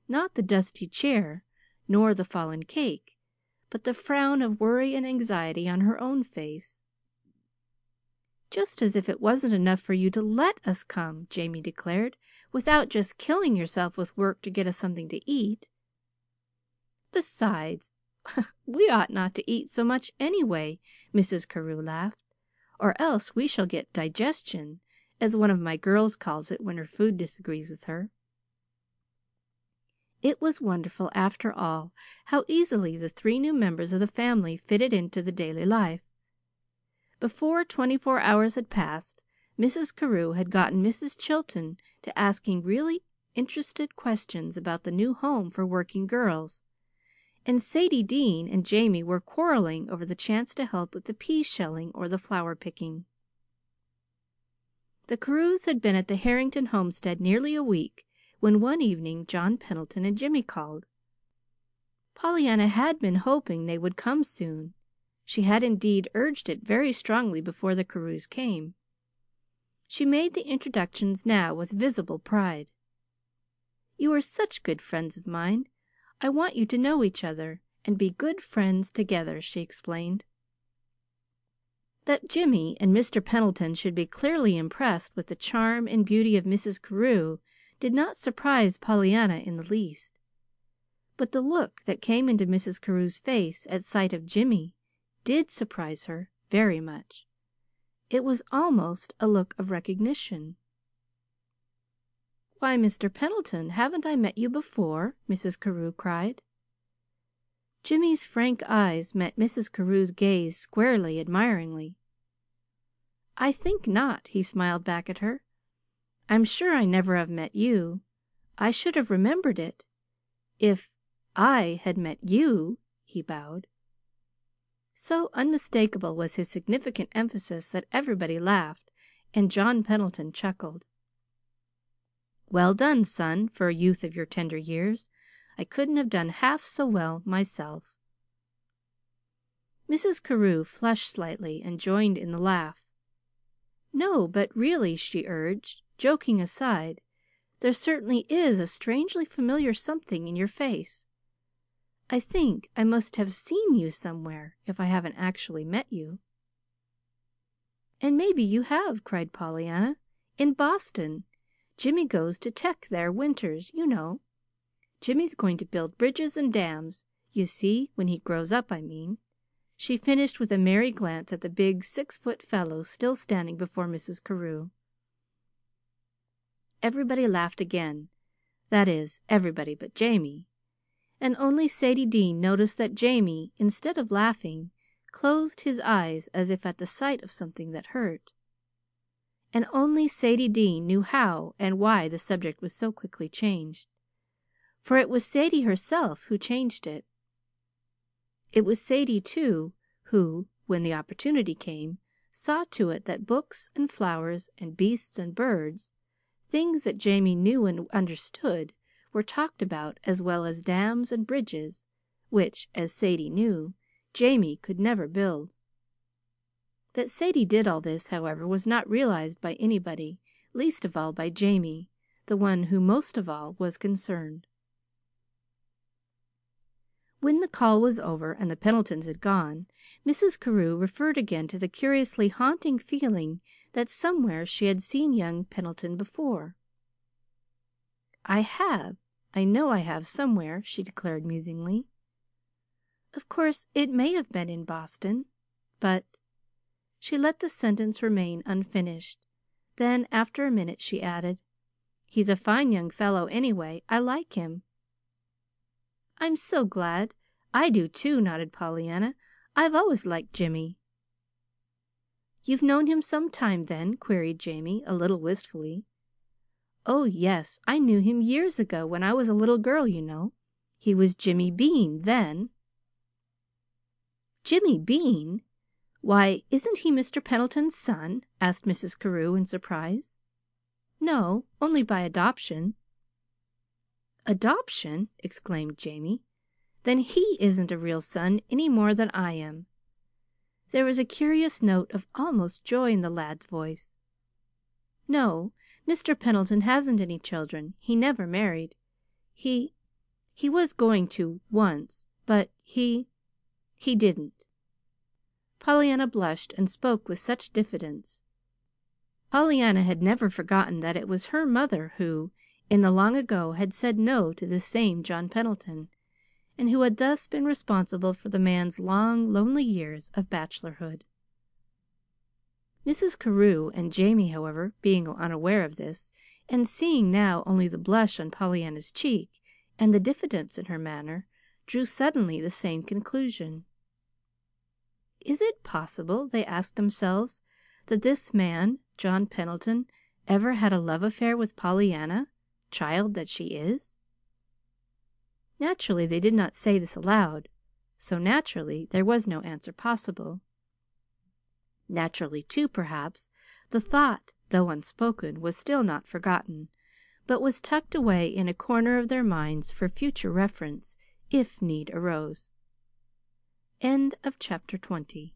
not the dusty chair, nor the fallen cake, but the frown of worry and anxiety on her own face. "Just as if it wasn't enough for you to let us come," Jamie declared, "without just killing yourself with work to get us something to eat. Besides, we ought not to eat so much anyway," Mrs. Carew laughed, "or else we shall get digestion, as one of my girls calls it when her food disagrees with her." It was wonderful, after all, how easily the three new members of the family fitted into the daily life. Before 24 hours had passed, Mrs. Carew had gotten Mrs. Chilton to asking really interested questions about the new home for working girls, and Sadie Dean and Jamie were quarreling over the chance to help with the pea shelling or the flower picking. The Carews had been at the Harrington homestead nearly a week when one evening John Pendleton and Jimmy called. Pollyanna had been hoping they would come soon. She had indeed urged it very strongly before the Carews came. She made the introductions now with visible pride. "You are such good friends of mine. I want you to know each other and be good friends together," she explained. That Jimmy and Mr. Pendleton should be clearly impressed with the charm and beauty of Mrs. Carew did not surprise Pollyanna in the least. But the look that came into Mrs. Carew's face at sight of Jimmy did surprise her very much. It was almost a look of recognition. "Why, Mr. Pendleton, haven't I met you before?" Mrs. Carew cried. Jimmy's frank eyes met Mrs. Carew's gaze squarely, admiringly. "I think not," he smiled back at her. "I'm sure I never have met you. I should have remembered it if I had met you," he bowed. So unmistakable was his significant emphasis that everybody laughed, and John Pendleton chuckled. "Well done, son, for a youth of your tender years. I couldn't have done half so well myself." Mrs. Carew flushed slightly and joined in the laugh. "No, but really," she urged, "joking aside, there certainly is a strangely familiar something in your face. I think I must have seen you somewhere, if I haven't actually met you." "And maybe you have," cried Pollyanna. "In Boston. Jimmy goes to Tech there winters, you know. Jimmy's going to build bridges and dams, you see, when he grows up, I mean," she finished with a merry glance at the big 6-foot fellow still standing before Mrs. Carew. Everybody laughed again, that is, everybody but Jamie, and only Sadie Dean noticed that Jamie, instead of laughing, closed his eyes as if at the sight of something that hurt. And only Sadie Dean knew how and why the subject was so quickly changed, for it was Sadie herself who changed it. It was Sadie, too, who, when the opportunity came, saw to it that books and flowers and beasts and birds, things that Jamie knew and understood, were talked about, as well as dams and bridges, which, as Sadie knew, Jamie could never build. That Sadie did all this, however, was not realized by anybody, least of all by Jamie, the one who most of all was concerned. When the call was over and the Pendletons had gone, Mrs. Carew referred again to the curiously haunting feeling that somewhere she had seen young Pendleton before. I know I have somewhere," she declared musingly. "Of course, it may have been in Boston, but " She let the sentence remain unfinished. Then, after a minute, she added, "He's a fine young fellow, anyway. I like him." "I'm so glad. I do, too," nodded Pollyanna. "I've always liked Jimmy." "You've known him some time, then?" queried Jamie, a little wistfully. "Oh, yes, I knew him years ago, when I was a little girl, you know. He was Jimmy Bean then." "Jimmy Bean! Why, isn't he Mr. Pendleton's son?" asked Mrs. Carew in surprise. "No, only by adoption." "Adoption!" exclaimed Jamie. "Then he isn't a real son any more than I am." There was a curious note of almost joy in the lad's voice. "No, Mr. Pendleton hasn't any children. He never married. He He was going to once, but he didn't." Pollyanna blushed and spoke with such diffidence. Pollyanna had never forgotten that it was her mother who, in the long ago, had said no to this same John Pendleton, and who had thus been responsible for the man's long, lonely years of bachelorhood. Mrs. Carew and Jamie, however, being unaware of this, and seeing now only the blush on Pollyanna's cheek and the diffidence in her manner, drew suddenly the same conclusion. "Is it possible," they asked themselves, "that this man, John Pendleton, ever had a love affair with Pollyanna, child that she is?" Naturally they did not say this aloud, so naturally there was no answer possible. Naturally, too, perhaps, the thought, though unspoken, was still not forgotten, but was tucked away in a corner of their minds for future reference, if need arose. Chapter 21.